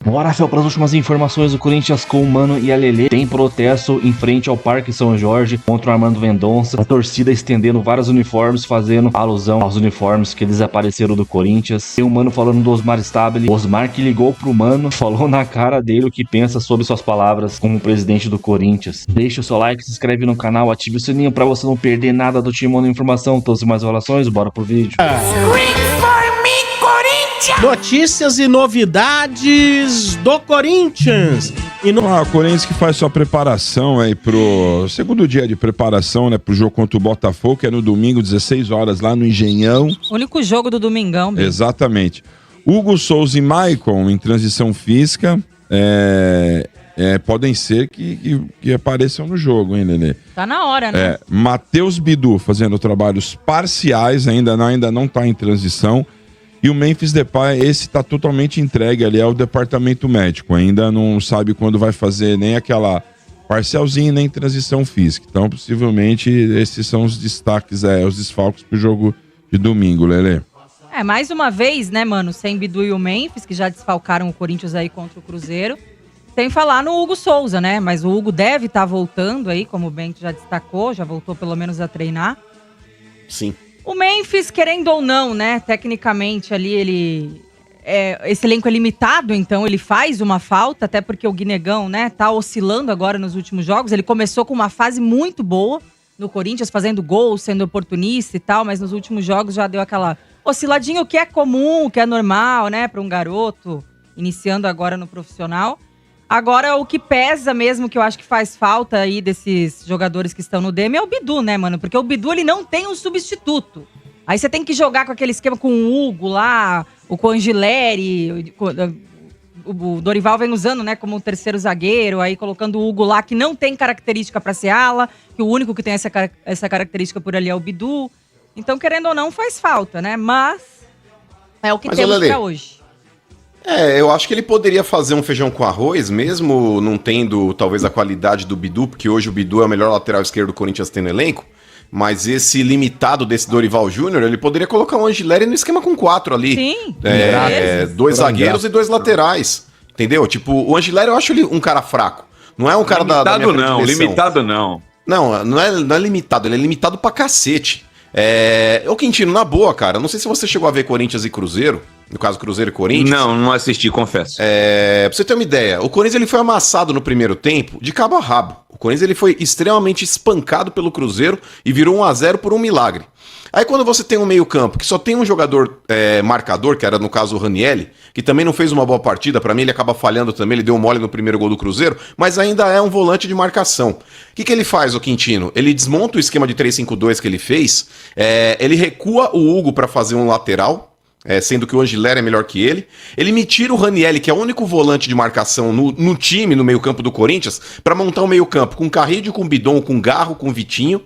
Bora, Fel, para as últimas informações, o Corinthians com o Mano e a Lelê tem protesto em frente ao Parque São Jorge contra o Armando Mendonça. A torcida estendendo vários uniformes, fazendo alusão aos uniformes que desapareceram do Corinthians. Tem o Mano falando do Osmar Stabile. Osmar que ligou pro Mano, falou na cara dele o que pensa sobre suas palavras como presidente do Corinthians. Deixa o seu like, se inscreve no canal, ative o sininho para você não perder nada do Timão da Informação. Todas as mais relações, bora pro vídeo. Notícias e novidades do Corinthians. O Corinthians que faz sua preparação aí pro segundo dia de preparação, né, pro jogo contra o Botafogo, que é no domingo, 16 horas, lá no Engenhão. Único jogo do domingão. Bem. Exatamente. Hugo Souza e Maicon em transição física, podem ser que apareçam no jogo, hein, Lelê? Tá na hora, né? Matheus Bidu fazendo trabalhos parciais, ainda não tá em transição. E o Memphis Depay, esse tá totalmente entregue ali ao departamento médico. Ainda não sabe quando vai fazer nem aquela parcialzinha, nem transição física. Então, possivelmente, esses são os destaques, os desfalques pro jogo de domingo, Lelê. Mais uma vez, né, mano, sem Bidu e o Memphis, que já desfalcaram o Corinthians aí contra o Cruzeiro. Sem falar no Hugo Souza, né? Mas o Hugo deve estar voltando aí, como o Bento já destacou, já voltou pelo menos a treinar. Sim. O Memphis, querendo ou não, né, tecnicamente ali esse elenco é limitado, então ele faz uma falta, até porque o Guinegão, né, tá oscilando agora nos últimos jogos. Ele começou com uma fase muito boa no Corinthians, fazendo gols, sendo oportunista e tal, mas nos últimos jogos já deu aquela osciladinha, o que é comum, o que é normal, né, para um garoto iniciando agora no profissional. Agora, o que pesa mesmo, que eu acho que faz falta aí desses jogadores que estão no DM é o Bidu, né, mano? Porque o Bidu, ele não tem um substituto. Aí você tem que jogar com aquele esquema com o Hugo lá, o Congileri, o Dorival vem usando, né, como terceiro zagueiro, aí colocando o Hugo lá, que não tem característica pra ser ala, que o único que tem essa característica por ali é o Bidu. Então, querendo ou não, faz falta, né? Mas é o que temos pra hoje. Eu acho que ele poderia fazer um feijão com arroz, mesmo não tendo talvez a qualidade do Bidu, porque hoje o Bidu é o melhor lateral esquerdo do Corinthians tem no elenco, mas esse limitado desse Dorival Júnior, ele poderia colocar o Angileri no esquema com 4 ali. Sim. 2 zagueiros e 2 laterais, entendeu? Tipo, o Angileri eu acho ele um cara fraco, não é um cara da minha predileção. Limitado não. Não é limitado, ele é limitado pra cacete. Ô Quintino, na boa, cara, não sei se você chegou a ver Corinthians e Cruzeiro, no caso Cruzeiro e Corinthians. Não assisti, confesso. Pra você ter uma ideia, o Corinthians ele foi amassado no primeiro tempo de cabo a rabo. O Corinthians ele foi extremamente espancado pelo Cruzeiro e virou 1-0 por um milagre. Aí quando você tem um meio campo que só tem um jogador marcador, que era no caso o Ranielli, que também não fez uma boa partida, pra mim ele acaba falhando também, ele deu um mole no primeiro gol do Cruzeiro, mas ainda é um volante de marcação. O que ele faz, o Quintino? Ele desmonta o esquema de 3-5-2 que ele fez, ele recua o Hugo pra fazer um lateral, sendo que o Angileri é melhor que ele. Ele me tira o Ranielli, que é o único volante de marcação no time, no meio campo do Corinthians, pra montar um meio campo com Carrillo, com Bidon, com Garro, com Vitinho,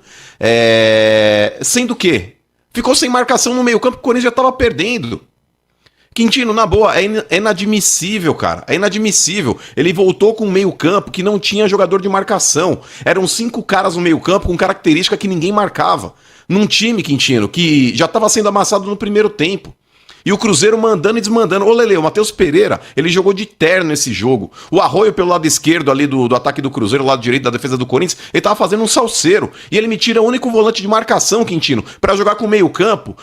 sendo que ficou sem marcação no meio campo, o Corinthians já tava perdendo. Quintino, na boa, é inadmissível, cara. É inadmissível. Ele voltou com um meio campo que não tinha jogador de marcação. Eram 5 caras no meio campo com característica que ninguém marcava. Num time, Quintino, que já tava sendo amassado no primeiro tempo. E o Cruzeiro mandando e desmandando. Ô, Lele, o Matheus Pereira, ele jogou de terno nesse jogo. O Arroio pelo lado esquerdo ali do ataque do Cruzeiro, lado direito da defesa do Corinthians, ele tava fazendo um salseiro. E ele me tira o único volante de marcação, Quintino, pra jogar com o meio campo.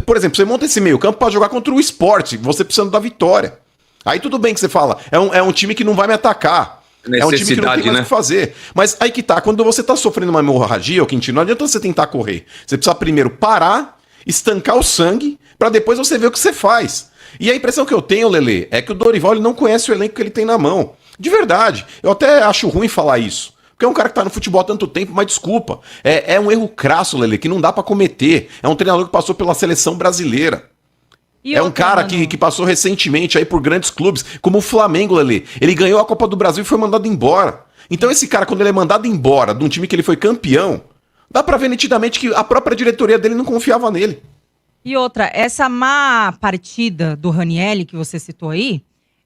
Por exemplo, você monta esse meio campo pra jogar contra o Sport, você precisando da vitória. Aí tudo bem que você fala, é um time que não vai me atacar. É um time que não tem mais o que fazer. Mas aí que tá, quando você tá sofrendo uma hemorragia, ô Quintino, não adianta você tentar correr. Você precisa primeiro parar, estancar o sangue, pra depois você ver o que você faz. E a impressão que eu tenho, Lelê, é que o Dorival ele não conhece o elenco que ele tem na mão. De verdade. Eu até acho ruim falar isso. Porque é um cara que tá no futebol há tanto tempo, mas desculpa. É um erro crasso, Lelê, que não dá pra cometer. É um treinador que passou pela seleção brasileira. É um cara que passou recentemente aí por grandes clubes, como o Flamengo, Lelê. Ele ganhou a Copa do Brasil e foi mandado embora. Então esse cara, quando ele é mandado embora de um time que ele foi campeão, dá pra ver nitidamente que a própria diretoria dele não confiava nele. E outra, essa má partida do Ranielli que você citou aí,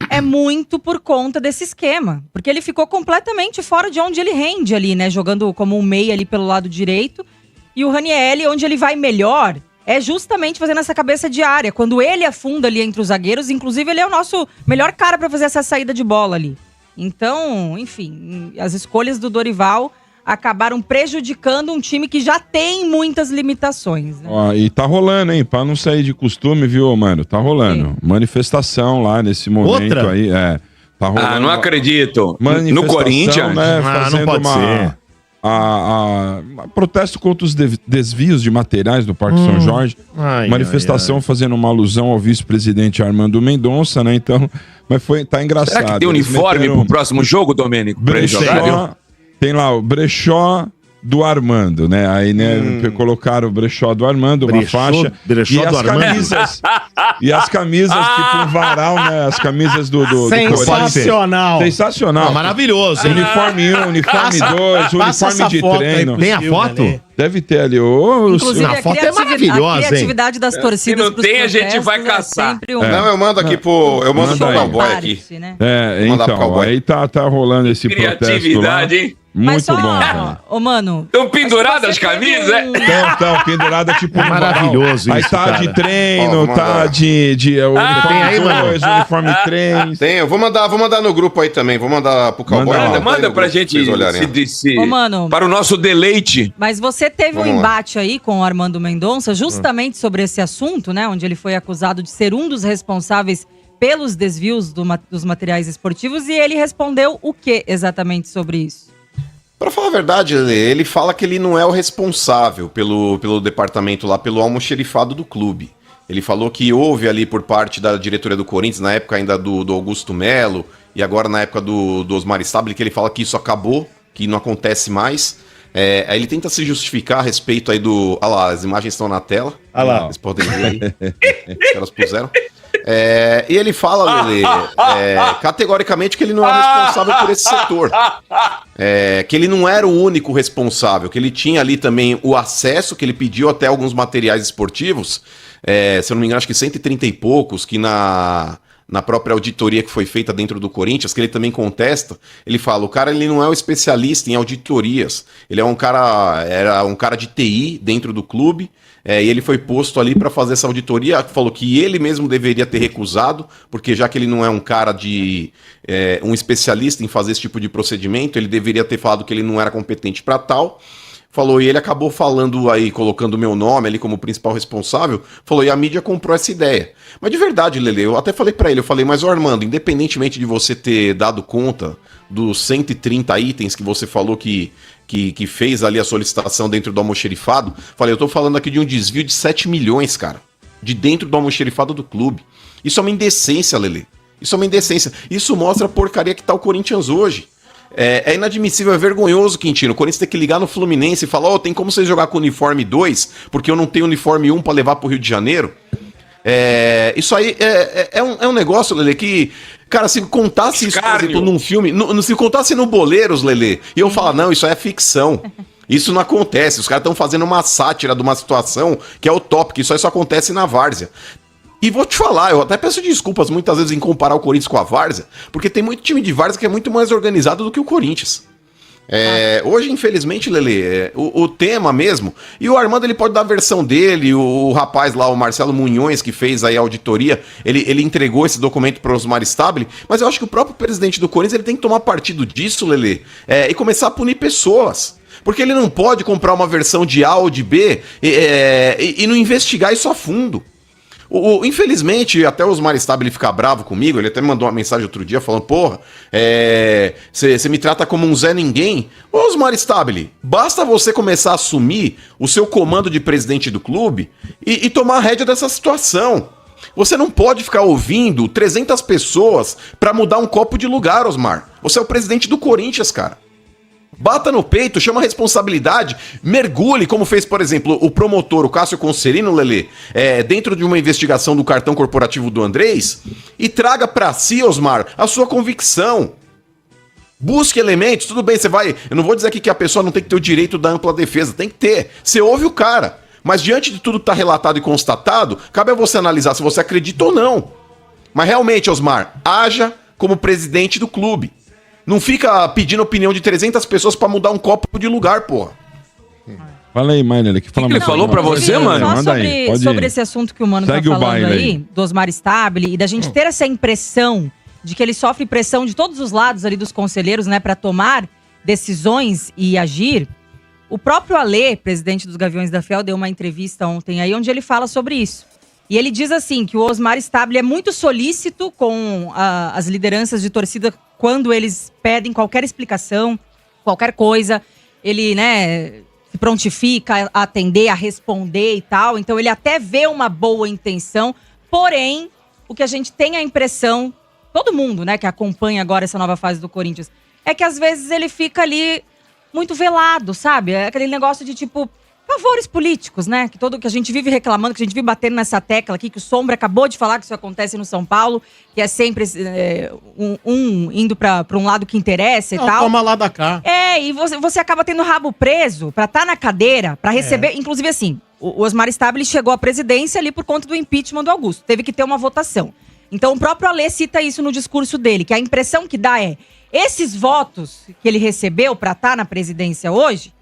é muito por conta desse esquema. Porque ele ficou completamente fora de onde ele rende ali, né? Jogando como um meia ali pelo lado direito. E o Ranielli, onde ele vai melhor, é justamente fazendo essa cabeça de área. Quando ele afunda ali entre os zagueiros, inclusive ele é o nosso melhor cara para fazer essa saída de bola ali. Então, enfim, as escolhas do Dorival acabaram prejudicando um time que já tem muitas limitações, né? Ó, e tá rolando, hein? Pra não sair de costume, viu, mano? Tá rolando. Manifestação lá nesse momento. Outra? Aí. Tá rolando. Não acredito. Manifestação, No Corinthians? né? Não pode ser. Protesto contra os desvios de materiais do Parque São Jorge. Manifestação fazendo uma alusão ao vice-presidente Armando Mendonça, né? Então, mas tá engraçado. Será que tem Eles uniforme meteram pro próximo jogo, Domênico? Pra ele jogar, viu? tem lá o brechó do Armando, né? Aí, né, colocaram o brechó do Armando, uma faixa. Brechó do Armando. E as camisas, tipo um varal, né? As camisas do Sensacional. Sensacional. Maravilhoso, hein? Uniforme 1, uniforme 2, uniforme de treino. Tem a foto? Deve ter ali. Inclusive, a foto é maravilhosa, a criatividade das torcidas. Se não tem, a gente vai caçar. Não, eu mando aqui eu mando pro cowboy aqui. Né? Então, aí tá rolando esse protesto lá. Criatividade, hein? Muito bom, cara. Ô, mano. Estão penduradas as camisas, é? Estão penduradas tipo um maravilhoso aí isso, tá cara. de treino, Ó, tá de tem aí, uniforme mano? 2, uniforme 3. Tem, eu vou mandar no grupo aí também. Vou mandar pro cowboy. Manda pra gente Ô, mano. para o nosso deleite. Mas você teve Vamos um lá. embate aí com o Armando Mendonça, justamente sobre esse assunto, né? Onde ele foi acusado de ser um dos responsáveis pelos desvios dos materiais esportivos. E ele respondeu o que exatamente sobre isso? Pra falar a verdade, ele fala que ele não é o responsável pelo departamento lá, pelo almoxerifado do clube. Ele falou que houve ali por parte da diretoria do Corinthians, na época ainda do Augusto Melo, e agora na época do Osmar Stabile, que ele fala que isso acabou, que não acontece mais. Aí ele tenta se justificar a respeito aí do... Olha lá, as imagens estão na tela. Olha lá. Vocês podem ver aí. Que elas puseram. E ele fala, Lelê, categoricamente que ele não é responsável por esse setor. Que ele não era o único responsável, que ele tinha ali também o acesso, que ele pediu até alguns materiais esportivos, se eu não me engano, acho que 130 e poucos, que na própria auditoria que foi feita dentro do Corinthians, que ele também contesta, ele fala, o cara ele não é um especialista em auditorias, ele era um cara de TI dentro do clube, e ele foi posto ali para fazer essa auditoria, falou que ele mesmo deveria ter recusado, porque já que ele não é um cara um especialista em fazer esse tipo de procedimento, ele deveria ter falado que ele não era competente para tal. Falou, e ele acabou falando aí, colocando o meu nome ali como principal responsável, falou, e a mídia comprou essa ideia. Mas de verdade, Lele, eu até falei pra ele, mas Armando, independentemente de você ter dado conta dos 130 itens que você falou que fez ali a solicitação dentro do almoxerifado, falei, eu tô falando aqui de um desvio de 7 milhões, cara, de dentro do almoxerifado do clube. Isso é uma indecência, Lele. Isso é uma indecência. Isso mostra a porcaria que tá o Corinthians hoje. É inadmissível, é vergonhoso, Quintino. O Corinthians tem que ligar no Fluminense e falar, tem como vocês jogar com o uniforme 2, porque eu não tenho uniforme 1 pra levar pro Rio de Janeiro? Isso aí é um negócio, Lele, que... Cara, se contasse isso, por exemplo, num filme... se contasse no Boleiros, Lele, e eu falar, não, isso aí é ficção. Isso não acontece. Os caras estão fazendo uma sátira de uma situação que é utópica. Isso aí só acontece na várzea. E vou te falar, eu até peço desculpas muitas vezes em comparar o Corinthians com a várzea, porque tem muito time de várzea que é muito mais organizado do que o Corinthians. Hoje, infelizmente, Lele, o tema mesmo, e o Armando ele pode dar a versão dele, o rapaz lá, o Marcelo Munhões, que fez aí a auditoria, ele entregou esse documento para o Osmar Stabile, mas eu acho que o próprio presidente do Corinthians ele tem que tomar partido disso, Lele, e começar a punir pessoas. Porque ele não pode comprar uma versão de A ou de B e não investigar isso a fundo. Infelizmente, até o Osmar Stabile ficar bravo comigo, ele até me mandou uma mensagem outro dia falando, porra, você me trata como um Zé Ninguém. Ô Osmar Stabile, basta você começar a assumir o seu comando de presidente do clube e tomar a rédea dessa situação. Você não pode ficar ouvindo 300 pessoas pra mudar um copo de lugar, Osmar. Você é o presidente do Corinthians, cara. Bata no peito, chama a responsabilidade, mergulhe, como fez, por exemplo, o promotor, o Cássio Concerino, Lelê, dentro de uma investigação do cartão corporativo do Andrés, e traga pra si, Osmar, a sua convicção. Busque elementos, tudo bem, você vai... Eu não vou dizer aqui que a pessoa não tem que ter o direito da ampla defesa, tem que ter. Você ouve o cara, mas diante de tudo que tá relatado e constatado, cabe a você analisar se você acredita ou não. Mas realmente, Osmar, haja como presidente do clube. Não fica pedindo opinião de 300 pessoas pra mudar um copo de lugar, porra. Fala aí, Maíra, que fala que ele mais. falou pra você, inclusive, mano? só Manda aí, pode sobre ir. esse assunto que o Mano Segue tá o falando baile aí, aí. do Osmar Stabile, e da gente ter essa impressão de que ele sofre pressão de todos os lados ali dos conselheiros, né, pra tomar decisões e agir. O próprio Alê, presidente dos Gaviões da Fiel, deu uma entrevista ontem aí, onde ele fala sobre isso. E ele diz assim, que o Osmar Stabile é muito solícito com as lideranças de torcida quando eles pedem qualquer explicação, qualquer coisa. Ele, né, se prontifica a atender, a responder e tal. Então ele até vê uma boa intenção, porém, o que a gente tem a impressão, todo mundo, né, que acompanha agora essa nova fase do Corinthians, é que às vezes ele fica ali muito velado, sabe? É aquele negócio de tipo, favores políticos, né? Que a gente vive reclamando, que a gente vive batendo nessa tecla aqui, que o Sombra acabou de falar que isso acontece no São Paulo, que é sempre indo pra um lado que interessa e tal. Toma lá da cá. E você acaba tendo rabo preso pra estar na cadeira, pra receber. Inclusive, assim, o Osmar Stabile chegou à presidência ali por conta do impeachment do Augusto. Teve que ter uma votação. Então, o próprio Alê cita isso no discurso dele, que a impressão que dá é: esses votos que ele recebeu pra estar na presidência hoje,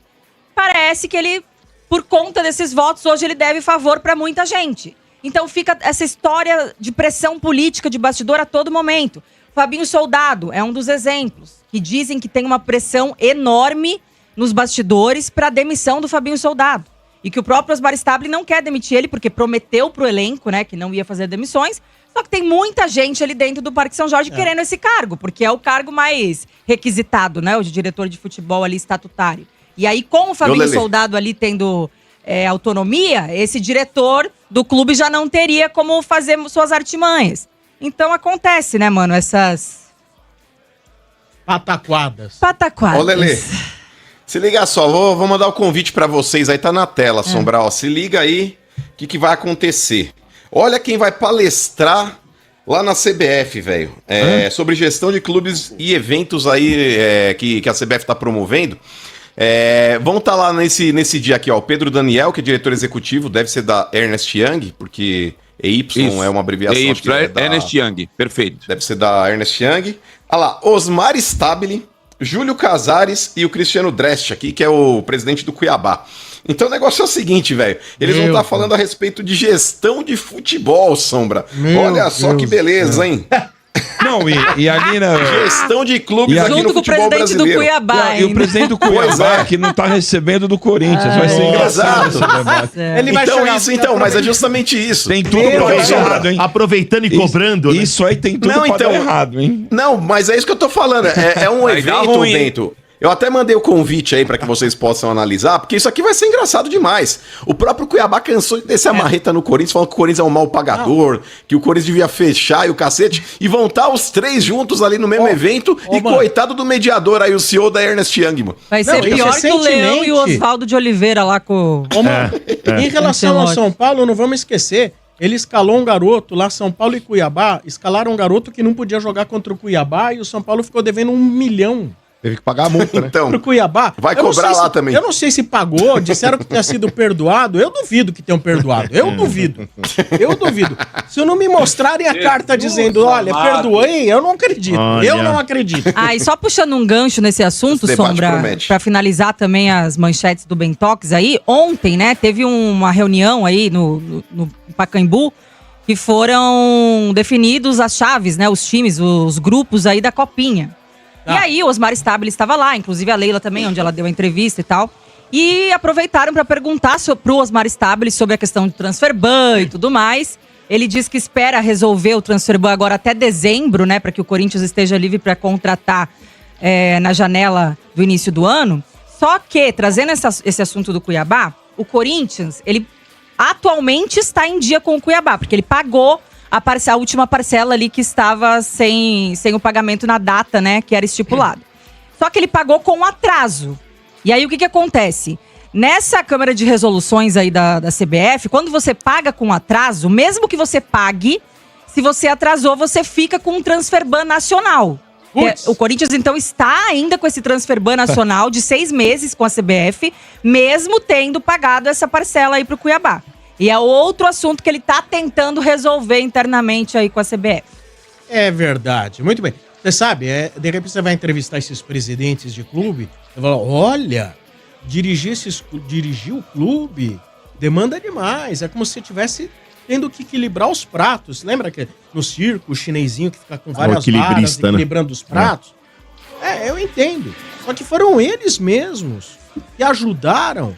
parece que ele, por conta desses votos, hoje ele deve favor pra muita gente. Então fica essa história de pressão política de bastidor a todo momento. Fabinho Soldado é um dos exemplos, que dizem que tem uma pressão enorme nos bastidores para a demissão do Fabinho Soldado. E que o próprio Osmar Stabile não quer demitir ele, porque prometeu pro elenco, né, que não ia fazer demissões. Só que tem muita gente ali dentro do Parque São Jorge querendo esse cargo, porque é o cargo mais requisitado, né, o de diretor de futebol ali estatutário. E aí, com o Fabinho Soldado ali tendo autonomia, esse diretor do clube já não teria como fazer suas artimanhas. Então acontece, né, mano, essas Pataquadas. Ô, Lelê, se liga só, vou mandar o convite pra vocês, aí tá na tela, Sombra, ó, se liga aí, o que vai acontecer. Olha quem vai palestrar lá na CBF, velho, sobre gestão de clubes e eventos aí que a CBF tá promovendo. Vão estar lá nesse dia aqui, ó, o Pedro Daniel, que é diretor executivo, deve ser da Ernest Young, porque EY é uma abreviação. Acho que Ernest Young, perfeito. Deve ser da Ernest Young. Olha lá, Osmar Stabile, Júlio Casares e o Cristiano Drest aqui, que é o presidente do Cuiabá. Então o negócio é o seguinte, velho, eles vão estar falando a respeito de gestão de futebol, Sombra. Olha só que beleza, hein? Não, e ali na... Gestão de clubes aqui junto no com o futebol presidente brasileiro. do Cuiabá. E o presidente do Cuiabá, que não tá recebendo do Corinthians. Vai ser engraçado esse debate. Ele vai chegar, mas é justamente isso. Tem tudo pra dar errado, hein? Aproveitando e cobrando. Né? Isso aí tem tudo Não, pra então, dar errado, hein? Não, mas é isso que eu tô falando. É um Vai dar evento, ruim. Bento. Eu até mandei o convite aí pra que vocês possam analisar, porque isso aqui vai ser engraçado demais. O próprio Cuiabá cansou de descer a marreta no Corinthians, falando que o Corinthians é um mau pagador, que o Corinthians devia fechar e o cacete, e vão estar os três juntos ali no mesmo evento, e mano. coitado do mediador aí, o CEO da Ernest Young, mano. Vai ser pior que o Leão e o Oswaldo de Oliveira lá com... Ô, mano, em relação ao São Paulo, não vamos esquecer, ele escalou um garoto lá, São Paulo e Cuiabá, escalaram um garoto que não podia jogar contra o Cuiabá e o São Paulo ficou devendo 1 milhão. Teve que pagar a multa, né? Então, Pro Cuiabá. vai Eu não cobrar sei lá se- também. Eu não sei se pagou, disseram que tinha sido perdoado. Eu duvido que tenham perdoado. Eu duvido. Eu duvido. Se não me mostrarem a carta dizendo, olha, perdoei, eu não acredito. Olha. Eu não acredito. E só puxando um gancho nesse assunto, Esse debate Sombra, promete. pra finalizar também as manchetes do Bentox aí, ontem, né, teve uma reunião aí no Pacaembu, que foram definidos as chaves, né, os times, os grupos aí da Copinha. E aí o Osmar Stabile estava lá, inclusive a Leila também, onde ela deu a entrevista e tal. E aproveitaram para perguntar pro Osmar Stabile sobre a questão do transfer ban e tudo mais. Ele diz que espera resolver o transfer ban agora até dezembro, né, para que o Corinthians esteja livre para contratar na janela do início do ano. Só que, trazendo esse assunto do Cuiabá, o Corinthians, ele atualmente está em dia com o Cuiabá, porque ele pagou a última parcela ali que estava sem o pagamento na data, né, que era estipulado. Só que ele pagou com atraso. E aí o que acontece? Nessa Câmara de Resoluções aí da CBF, quando você paga com atraso, mesmo que você pague, se você atrasou, você fica com um transfer ban nacional. Putz. O Corinthians, então, está ainda com esse transfer ban nacional de 6 meses com a CBF, mesmo tendo pagado essa parcela aí pro Cuiabá. E é outro assunto que ele tá tentando resolver internamente aí com a CBF. É verdade. Muito bem. Você sabe, de repente você vai entrevistar esses presidentes de clube, você fala, olha, dirigir o clube demanda demais. É como se tivesse tendo que equilibrar os pratos. Lembra que no circo, o chinesinho que fica com várias varas equilibrando os pratos? Eu entendo. Só que foram eles mesmos que ajudaram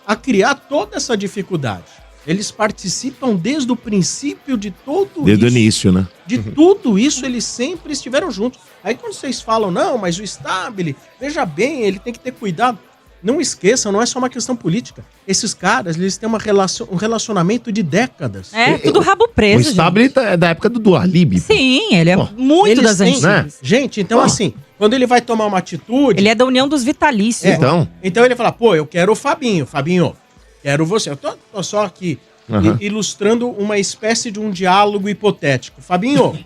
a criar toda essa dificuldade. Eles participam desde o princípio de tudo isso. Desde o início, né? De tudo isso, eles sempre estiveram juntos. Aí quando vocês falam, não, mas o Stabile, veja bem, ele tem que ter cuidado. Não esqueçam, não é só uma questão política. Esses caras, eles têm um relacionamento de décadas. Tudo rabo preso, O Stabile é da época do Alib. Sim, ele é muito das antigas. Né? Gente, então assim, quando ele vai tomar uma atitude... Ele é da União dos Vitalícios. Então ele fala, eu quero o Fabinho. Fabinho, quero você. Eu tô só aqui ilustrando uma espécie de um diálogo hipotético. Fabinho,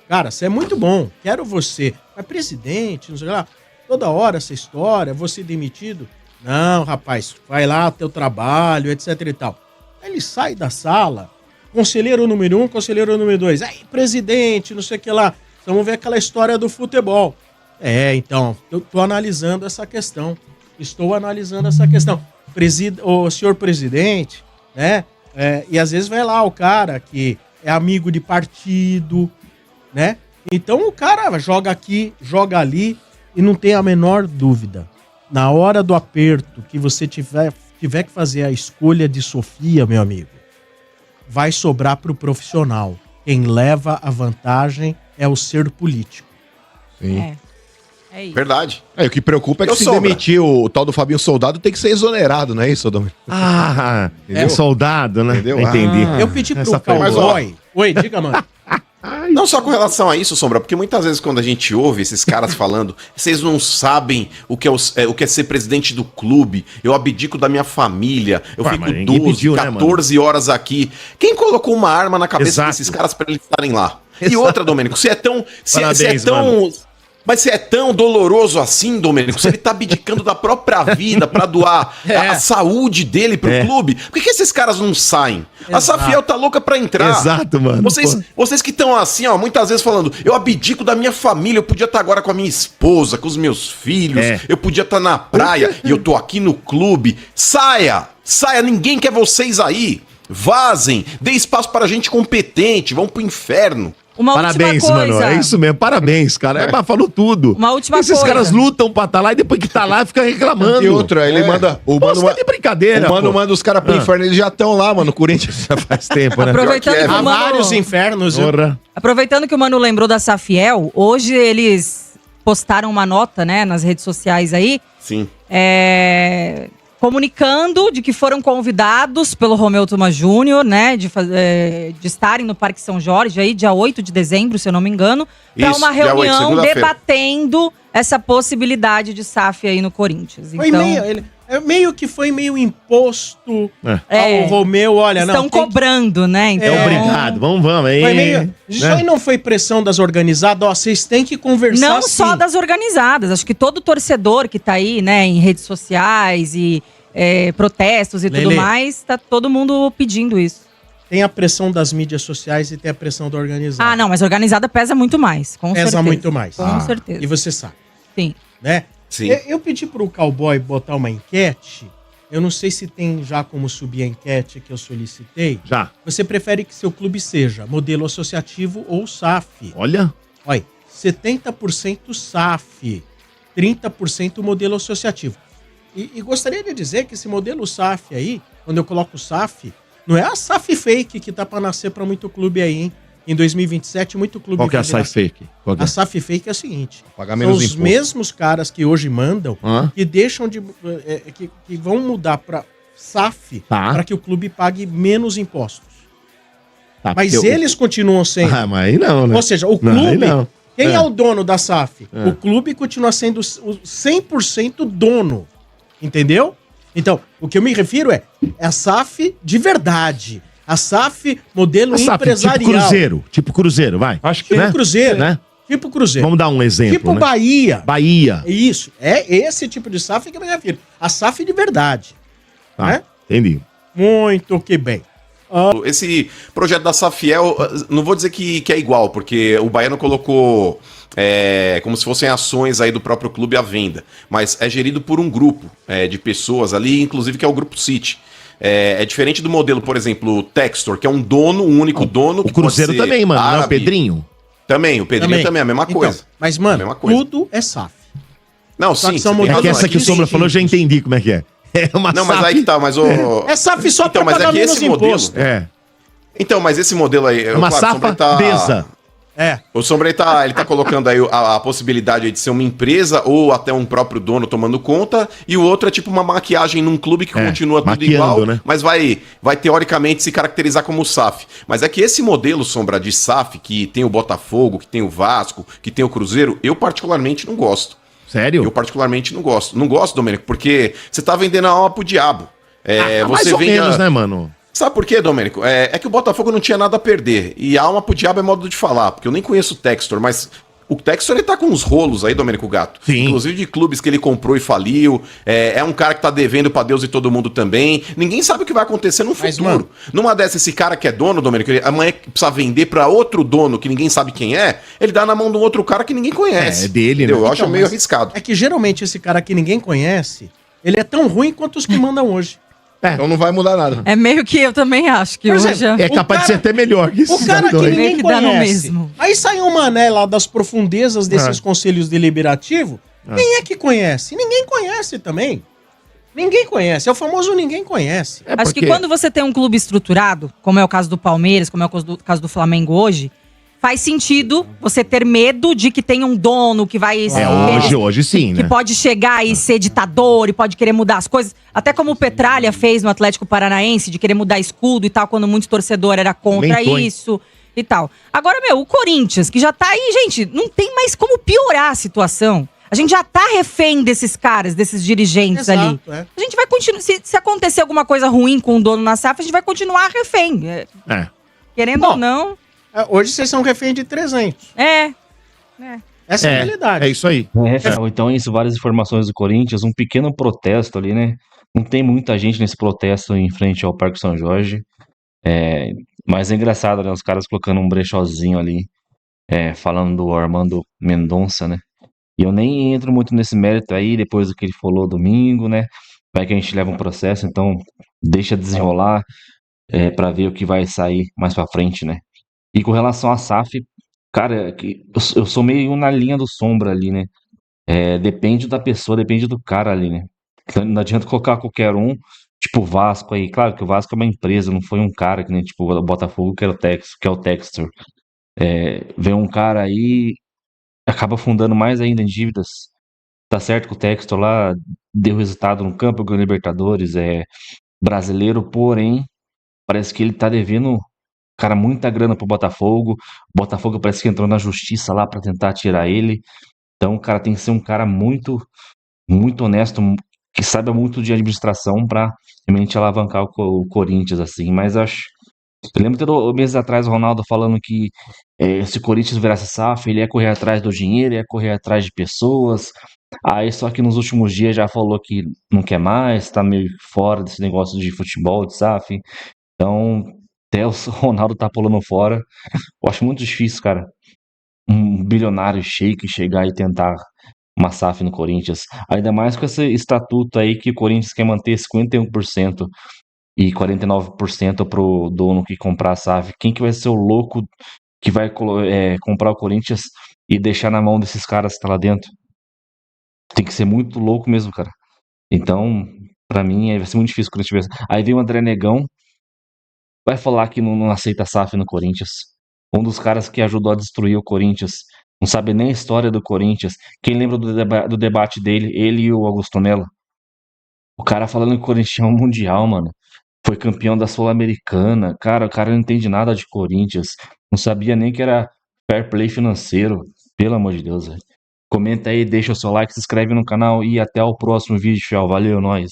cara, você é muito bom. Quero você. Mas presidente, não sei lá, toda hora essa história, você demitido. Não, rapaz, vai lá teu trabalho, etc e tal. Aí ele sai da sala, conselheiro número 1, conselheiro número 2. Aí, presidente, não sei o que lá. Vamos ver aquela história do futebol. Então, eu tô analisando essa questão. Estou analisando essa questão. O senhor presidente, né? E às vezes vai lá o cara que é amigo de partido, né? Então o cara joga aqui, joga ali e não tem a menor dúvida. Na hora do aperto que você tiver que fazer a escolha de Sofia, meu amigo, vai sobrar pro profissional. Quem leva a vantagem é o ser político. Sim. É isso. Verdade. O que preocupa é que se demitir o tal do Fabinho Soldado tem que ser exonerado, não é isso, Domingos? É soldado, né? Entendeu? Entendi. Eu pedi pro Cowboy. Oi, diga, mano. Não só com relação a isso, Sombra, porque muitas vezes quando a gente ouve esses caras falando, vocês não sabem o que é ser presidente do clube, eu abdico da minha família, eu fico 12, pediu, 14 horas aqui. Quem colocou uma arma na cabeça desses caras pra eles estarem lá? E outra, Domênico, se é tão... Mas se é tão doloroso assim, Domênico, se ele tá abdicando da própria vida pra doar a saúde dele pro clube, por que esses caras não saem? A Safiel tá louca pra entrar. Exato, mano. Vocês que estão assim, ó, muitas vezes falando, eu abdico da minha família, eu podia estar agora com a minha esposa, com os meus filhos, eu podia estar na praia e eu tô aqui no clube. Saia, ninguém quer vocês aí. Vazem, dê espaço para gente competente, vão pro inferno. Parabéns, mano. É isso mesmo. Parabéns, cara. Falou tudo. Uma última coisa. Esses caras lutam pra estar lá e depois que tá lá fica reclamando. E outra, ele manda... O Mano tá de brincadeira, o Mano manda os caras pro inferno, eles já estão lá, mano. O Corinthians já faz tempo, né? Aproveitando que há vários infernos. Aproveitando que o Mano lembrou da Safiel, hoje eles postaram uma nota, né, nas redes sociais aí. Sim. Comunicando de que foram convidados pelo Romeu Tuma Júnior, né, de estarem no Parque São Jorge aí, dia 8 de dezembro, se eu não me engano, para uma reunião debatendo essa possibilidade de SAF aí no Corinthians. Meio que foi meio imposto ao Romeu, olha, estão cobrando, né? Então, obrigado, vamos aí. Foi meio, isso aí não foi pressão das organizadas, vocês têm que conversar. Não só das organizadas, acho que todo torcedor que tá aí, né, em redes sociais e protestos e tudo mais, tá todo mundo pedindo isso. Tem a pressão das mídias sociais e tem a pressão da organizada. Não, mas a organizada pesa muito mais, com certeza. Pesa muito mais. Com certeza. E você sabe. Sim. Né? Sim. Eu pedi pro Cowboy botar uma enquete. Eu não sei se tem já como subir a enquete que eu solicitei. Já. Você prefere que seu clube seja modelo associativo ou SAF? Olha. 70% SAF, 30% modelo associativo. E gostaria de dizer que esse modelo SAF aí, quando eu coloco SAF, não é a SAF fake que tá pra nascer pra muito clube aí, hein? Em 2027, muito clube... Qual que é a SAF fake? A SAF fake é o seguinte: pagar menos são os imposto. mesmos caras que hoje mandam, que deixam de... que vão mudar pra SAF para que o clube pague menos impostos. Mas eles continuam sendo... mas aí não, né? Ou seja, o clube... Quem é o dono da SAF? O clube continua sendo o 100% dono. Entendeu? Então, o que eu me refiro é a SAF de verdade. A SAF modelo empresarial. Tipo Cruzeiro, vai. Acho que tipo Cruzeiro, né? Tipo Cruzeiro. Vamos dar um exemplo, tipo, né? Bahia. Isso. É esse tipo de SAF que eu me refiro. A SAF de verdade. Né? Entendi. Muito que bem. Esse projeto da Safiel, não vou dizer que é igual, porque o Baiano colocou como se fossem ações aí do próprio clube à venda, mas é gerido por um grupo de pessoas ali, inclusive que é o Grupo City. É diferente do modelo, por exemplo, o Textor, que é um dono, um único dono. O Cruzeiro também, mano, não é o Pedrinho? Também, o Pedrinho também é a mesma coisa. Mas, mano, tudo é SAF. Não, Só sim. que são É que essa que o Sombra falou, eu já entendi como é que é. É uma Não, mas SAF. aí que tá, mas o... É SAF só então, pra mas pagar é que menos esse modelo... imposto. Então, mas esse modelo aí... É uma safadeza. O Sombra ele tá colocando aí a possibilidade aí de ser uma empresa ou até um próprio dono tomando conta, e o outro é tipo uma maquiagem num clube que continua tudo igual, né? mas vai teoricamente se caracterizar como SAF. Mas é que esse modelo, Sombra, de SAF, que tem o Botafogo, que tem o Vasco, que tem o Cruzeiro, eu particularmente não gosto. Sério? Eu particularmente não gosto. Não gosto, Domênico, porque você tá vendendo a alma pro diabo. Mais ou menos, né, mano? Sabe por quê, Domênico? É que o Botafogo não tinha nada a perder. E a alma pro diabo é modo de falar, porque eu nem conheço o Textor, mas o Textor ele tá com uns rolos aí, Domênico Gato. Sim. Inclusive de clubes que ele comprou e faliu. É um cara que tá devendo pra Deus e todo mundo também. Ninguém sabe o que vai acontecer no futuro. Mano, Numa dessa, esse cara que é dono, Domênico, amanhã precisa vender pra outro dono que ninguém sabe quem é, ele dá na mão de um outro cara que ninguém conhece. É dele, né? Eu acho Então, meio mas arriscado. É que geralmente esse cara que ninguém conhece, ele é tão ruim quanto os que mandam hoje. Então não vai mudar nada. É meio que eu também acho que Por hoje... exemplo, É capaz de ser até melhor que O cara que dois. ninguém Meio que dá no conhece. mesmo. Aí sai um mané lá das profundezas desses conselhos deliberativos. Quem é que conhece? Ninguém conhece também. Ninguém conhece. É o famoso ninguém conhece. Acho que quando você tem um clube estruturado, como é o caso do Palmeiras, como é o caso do Flamengo hoje, faz sentido você ter medo de que tenha um dono que vai... Hoje sim, que né? pode chegar e ser ditador e pode querer mudar as coisas. Até como o Petralha fez no Atlético Paranaense, de querer mudar escudo e tal, quando muito torcedor era contra Aumentou, hein? isso e tal. Agora, o Corinthians, que já tá aí, gente, não tem mais como piorar a situação. A gente já tá refém desses caras, desses dirigentes ali. É. A gente vai continuar. Se acontecer alguma coisa ruim com o dono na SAF, a gente vai continuar refém. Querendo ou não. Hoje vocês são refém de 300. Essa é a realidade. É isso aí. Então, isso, várias informações do Corinthians, um pequeno protesto ali, né? Não tem muita gente nesse protesto em frente ao Parque São Jorge. Mas é engraçado, né? Os caras colocando um brechózinho ali, falando do Armando Mendonça, né? E eu nem entro muito nesse mérito aí, depois do que ele falou domingo, né? Vai que a gente leva um processo, então deixa desenrolar pra ver o que vai sair mais pra frente, né? E com relação à SAF, cara, eu sou meio na linha do Sombra ali, né? Depende da pessoa, depende do cara ali, né? Não adianta colocar qualquer um, tipo o Vasco aí. Claro que o Vasco é uma empresa, não foi um cara que nem tipo o Botafogo, que é o Textor. Vem um cara aí, acaba afundando mais ainda em dívidas. Tá certo que o Textor lá deu resultado no campo, ganhou Libertadores, brasileiro, porém, parece que ele tá devendo, cara, muita grana pro Botafogo. O Botafogo parece que entrou na justiça lá pra tentar tirar ele. Então, o cara tem que ser um cara muito, muito honesto, que saiba muito de administração pra realmente alavancar o Corinthians, assim. Mas acho. Eu lembro de meses atrás o Ronaldo falando que se o Corinthians virasse SAF, ele ia correr atrás do dinheiro, ia correr atrás de pessoas. Aí só que nos últimos dias já falou que não quer mais, tá meio fora desse negócio de futebol, de SAF. Então, até o Ronaldo tá pulando fora. Eu acho muito difícil, cara, um bilionário shake chegar e tentar uma SAF no Corinthians. Ainda mais com esse estatuto aí que o Corinthians quer manter 51% e 49% pro dono que comprar a SAF. Quem que vai ser o louco que vai comprar o Corinthians e deixar na mão desses caras que tá lá dentro? Tem que ser muito louco mesmo, cara. Então, pra mim, vai ser muito difícil quando tiver. Aí vem o André Negão, vai falar que não aceita SAF no Corinthians. Um dos caras que ajudou a destruir o Corinthians. Não sabe nem a história do Corinthians. Quem lembra do debate dele? Ele e o Augusto Melo. O cara falando que o Corinthians é um mundial, mano. Foi campeão da Sul-Americana. Cara, o cara não entende nada de Corinthians. Não sabia nem que era fair play financeiro. Pelo amor de Deus, velho. Comenta aí, deixa o seu like, se inscreve no canal e até o próximo vídeo, fiel. Valeu, nós.